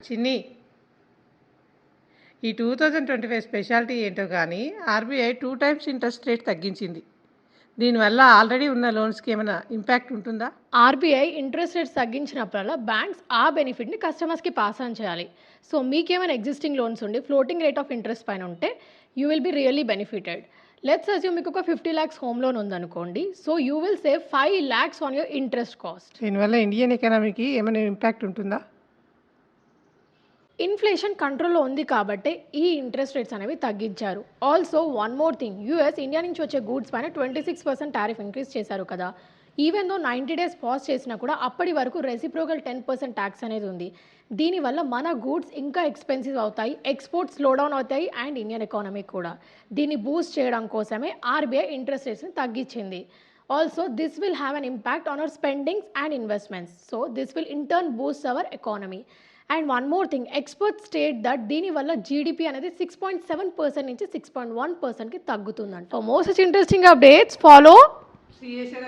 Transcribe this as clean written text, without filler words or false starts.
చిన్ని ఈ 2025 స్పెషాలిటీ ఏంటో కానీ ఆర్బీఐ 2 టైమ్స్ ఇంట్రెస్ట్ రేట్ తగ్గించింది. దీనివల్ల ఆల్రెడీ ఉన్న లోన్స్కి ఏమైనా ఇంపాక్ట్ ఉంటుందా? ఆర్బీఐ ఇంట్రెస్ట్ రేట్స్ తగ్గించినప్పుడల్లా బ్యాంక్స్ ఆ బెనిఫిట్ని కస్టమర్స్కి పాస్ ఆన్ చేయాలి. సో మీకేమైనా ఎగ్జిస్టింగ్ లోన్స్ ఉండి ఫ్లోటింగ్ రేట్ ఆఫ్ ఇంట్రెస్ట్ పైన ఉంటే you will be really benefited. Let's assume మీకు ఒక 50 lakhs హోమ్ లోన్ ఉందనుకోండి. So you will save 5 lakhs on your interest cost. దీనివల్ల ఇండియన్ ఎకానమీకి ఏమైనా ఇంపాక్ట్ ఉంటుందా? ఇన్ఫ్లేషన్ కంట్రోల్లో ఉంది కాబట్టి ఈ ఇంట్రెస్ట్ రేట్స్ అనేవి తగ్గించారు. Also one more thing, US India నుంచి వచ్చే గూడ్స్ పైన 26% టారిఫ్ ఇంక్రీజ్ చేశారు కదా. ఈవెన్ దో 90 days పాజ్ చేసినా కూడా అప్పటి వరకు రెసిప్రోకల్ 10% ట్యాక్స్ అనేది ఉంది. దీనివల్ల మన గూడ్స్ ఇంకా ఎక్స్పెన్సివ్ అవుతాయి, ఎక్స్పోర్ట్స్ స్లో డౌన్ అవుతాయి అండ్ ఇండియన్ ఎకానమీ కూడా. దీన్ని బూస్ట్ చేయడం కోసమే ఆర్బీఐ ఇంట్రెస్ట్ రేట్స్ని తగ్గించింది. Also this will have an impact on our spendings and investments. So this will in turn boost our economy. And one more thing, expert state that దీనివల్ల GDP అనేది 6.7% నుంచి 6.1%కి తగ్గుతుందంట. For more such interesting updates follow CSR